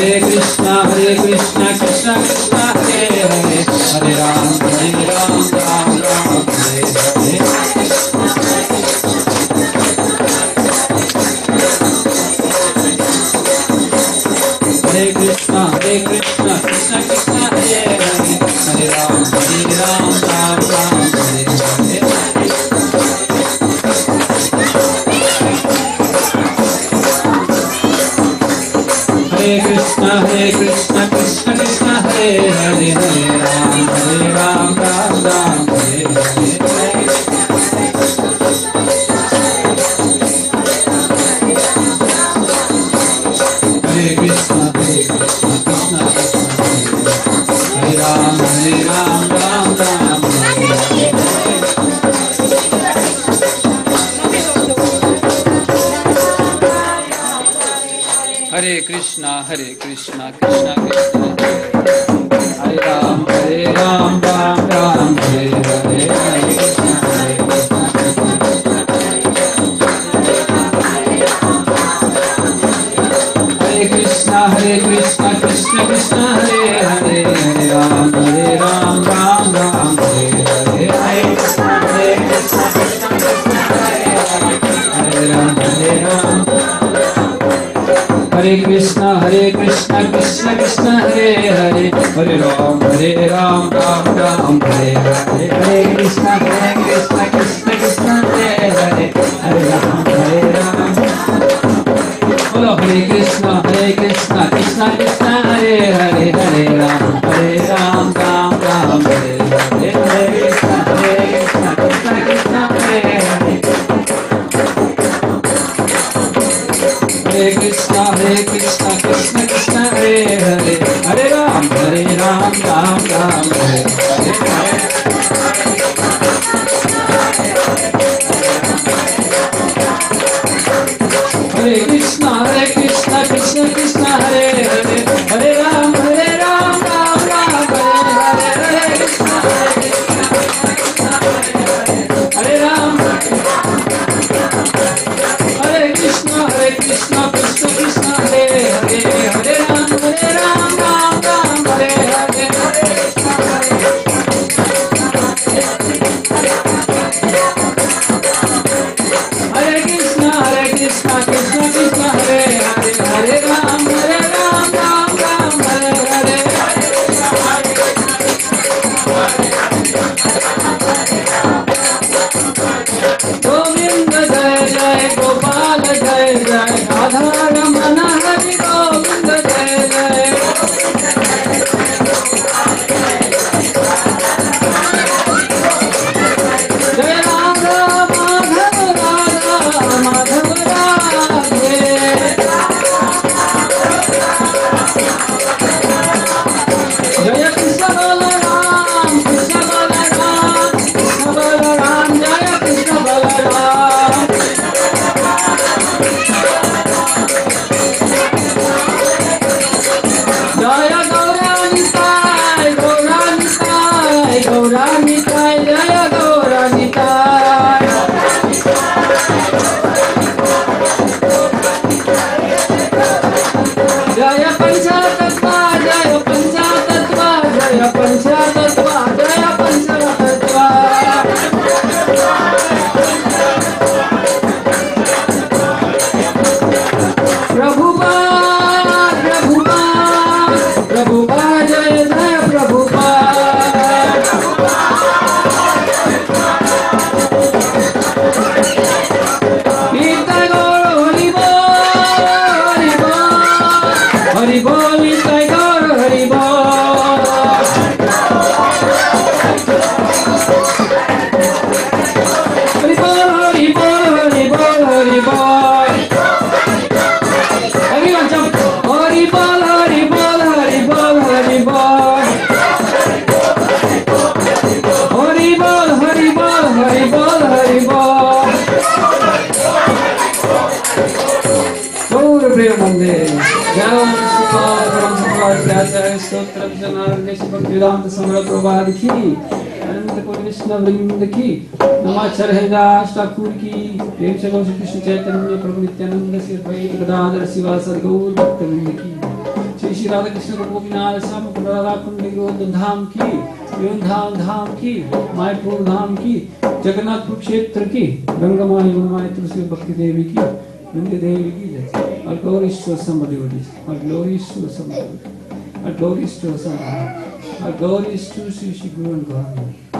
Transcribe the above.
कृष्णा कृष्णा कृष्णा हरे हरे, हरे राम राम राम हरे हरे। हरे कृष्णा कृष्णा कृष्णा हरे हरे, हरे राम राम राम हरे हरे। हरे कृष्णा कृष्णा कृष्णा हरे हरे, हरे राम राम राम हरे हरे। हरे कृष्णा कृष्णा हरे राम राम राम हरे हरे। हरे कृष्णा कृष्णा कृष्णा हरे राम राम राम हरे हरे। हरे कृष्णा कृष्णा कृष्णा हरे हरे, हरे राम राम राम हरे हरे। हरे कृष्णा कृष्णा कृष्णा हरे हरे, हरे राम हरे कृष्णा कृष्णा कृष्णा हरे हरे, हरे राम राम राम हरे हरे। हरे कृष्णा कृष्णा कृष्णा हरे हरे, हरे राम बोलो हरे कृष्णा कृष्णा कृष्णा हरे हरे, हरे राम राम राम हरे हरे। हरे कृष्णा कृष्णा कृष्णा हरे हरे, हरे कृष्णा कृष्णा हरे हरे, हरे राम राम राम हरे हरे। हरे कृष्णा कृष्णा कृष्णा हरे हरे, हरे राम राम राम हरे हरे। हरे कृष्णा हरे राम, हरे कृष्णा कृष्णा हरे हरे, हरे राम राम राम हरे हरे। हरे कृष्णा कृष्णा कृष्णा हरे हरे, हरे राम राम राम हरे हरे। गोविंद जय जय गोपाल जय जय, राधा रमण हरि गोविंद जय जय। जय राधा माधव राधा माधव राधे। जय कृष्ण बलराम कृष्ण बलराम जय कृष्ण बलराम। जय गौरानिताय गौरानिताय गौरानिताय, जय गौरानिताय। जय पंचतत्व जय पंचतत्व जय पंचतत्व जय पंचतत्व। प्रभुपाद प्रभुपाद प्रभुपाद जय जय प्रभुपाद। नित्य गौर हरि बोल नित्य गौर हरि बोल। हरि बोल हरि बोल हरि बोल हरि बोल। Everyone jump! Hari bol, Hari bol, Hari bol, Hari bol. Hari bol, Hari bol, Hari bol, Hari bol. Gaur Premanande, Jai Shri Ram Prabhupada Stotram Janarne Bhaktivedanta Samrat Prabhupada ki, Ananta Koti Vishnu Vrinda ki, Namachar Haridas Thakur ki, Prem se Gaush Krishna Chaitanya Prabhu Nityananda Sri Advaita Gadadhar Sivasadi Gaur Bhaktivinoda ki, Shri Shri Radha Krishna को गोपीनाथ श्याम राधा कुंड धाम की, धाम की, मायपुर धाम की, जगन्नाथपुर क्षेत्र की, गंगा माई यमुना तुलसी भक्ति देवी की, नंदी देवी की जय। और glories to somebody, और glories to somebody, और glories to somebody, और glories to Sri Guru and Govinda।